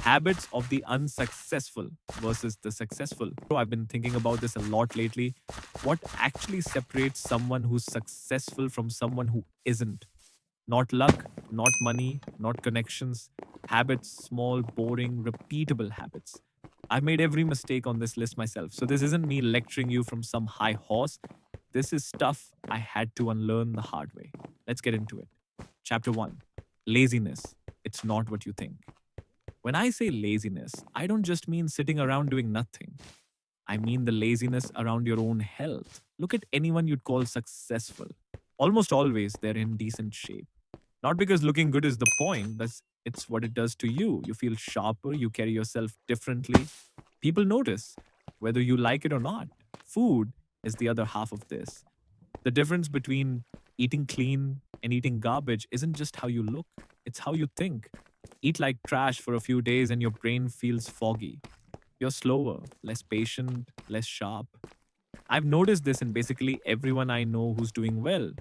Habits of the unsuccessful versus the successful. So I've been thinking about this a lot lately. What actually separates someone who's successful from someone who isn't? Not luck, not money, not connections. Habits, small, boring, repeatable habits. I've made every mistake on this list myself. So this isn't me lecturing you from some high horse. This is stuff I had to unlearn the hard way. Let's get into it. Chapter 1. Laziness. It's not what you think. When I say laziness, I don't just mean sitting around doing nothing. I mean the laziness around your own health. Look at anyone you'd call successful. Almost always they're in decent shape. Not because looking good is the point, but it's what it does to you. You feel sharper, you carry yourself differently. People notice, whether you like it or not. Food is the other half of this. The difference between eating clean and eating garbage isn't just how you look, it's how you think. Eat like trash for a few days and your brain feels foggy. You're slower, less patient, less sharp. I've noticed this in basically everyone I know who's doing well.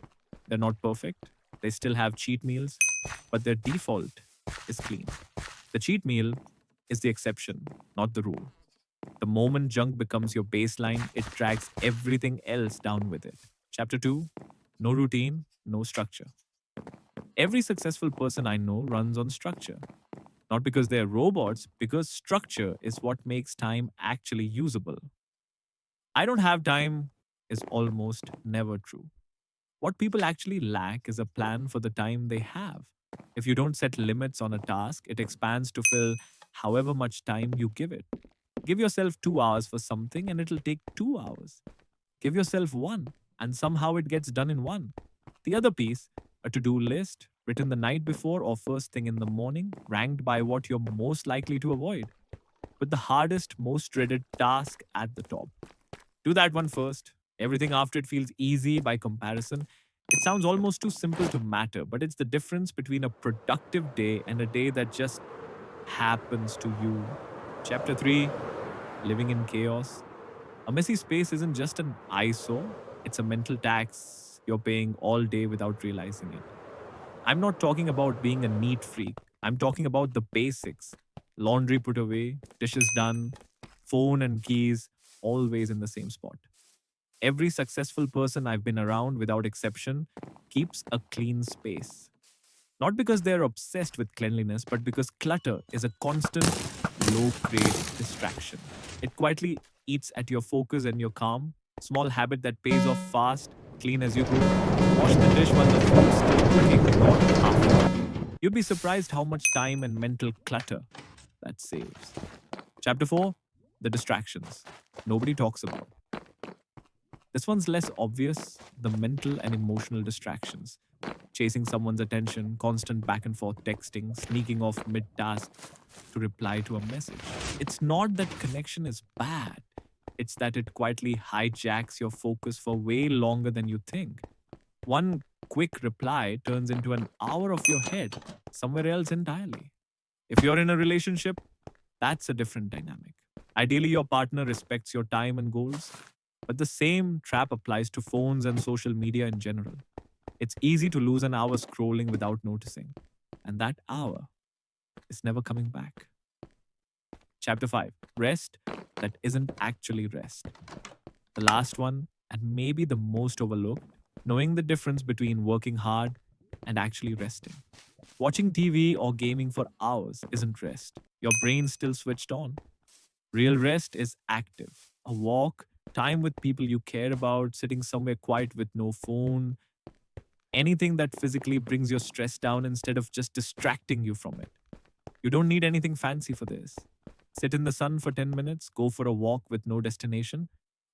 They're not perfect, they still have cheat meals, but their default is clean. The cheat meal is the exception, not the rule. The moment junk becomes your baseline, it drags everything else down with it. Chapter 2. No routine, no structure. Every successful person I know runs on structure. Not because they're robots, because structure is what makes time actually usable. I don't have time is almost never true. What people actually lack is a plan for the time they have. If you don't set limits on a task, it expands to fill however much time you give it. Give yourself 2 hours for something and it'll take 2 hours. Give yourself one, and somehow it gets done in one. The other piece, a to do list, written the night before or first thing in the morning, ranked by what you're most likely to avoid. Put the hardest, most dreaded task at the top. Do that one first. Everything after it feels easy by comparison. It sounds almost too simple to matter, but it's the difference between a productive day and a day that just happens to you. Chapter 3. Living in chaos. A messy space isn't just an eyesore, it's a mental tax you're paying all day without realizing it. I'm not talking about being a neat freak. I'm talking about the basics. Laundry put away, dishes done, phone and keys always in the same spot. Every successful person I've been around, without exception, keeps a clean space. Not because they're obsessed with cleanliness, but because clutter is a constant, low grade distraction. It quietly eats at your focus and your calm. Small habit that pays off fast, clean as you go. Wash the dish while the food's still cooking, not after. You'd be surprised how much time and mental clutter that saves. Chapter 4. The distractions nobody talks about. This one's less obvious, the mental and emotional distractions. Chasing someone's attention, constant back and forth texting, sneaking off mid task to reply to a message. It's not that connection is bad, it's that it quietly hijacks your focus for way longer than you think. One quick reply turns into an hour of your head somewhere else entirely. If you're in a relationship, that's a different dynamic. Ideally, your partner respects your time and goals, but the same trap applies to phones and social media in general. It's easy to lose an hour scrolling without noticing, and that hour is never coming back. Chapter 5. Rest that isn't actually rest. The last one, and maybe the most overlooked, knowing the difference between working hard and actually resting. Watching TV or gaming for hours isn't rest. Your brain's still switched on. Real rest is active. A walk, time with people you care about, sitting somewhere quiet with no phone, anything that physically brings your stress down instead of just distracting you from it. You don't need anything fancy for this. Sit in the sun for 10 minutes, go for a walk with no destination,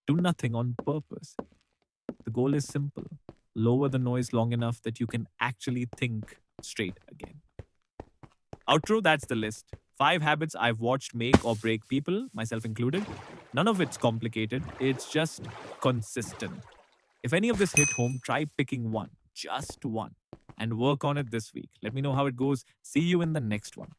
do nothing on purpose. The goal is simple: lower the noise long enough that you can actually think straight again. Outro, that's the list. 5 habits I've watched make or break people, myself included. None of it's complicated, it's just consistent. If any of this hit home, try picking one, just one, and work on it this week. Let me know how it goes. See you in the next one.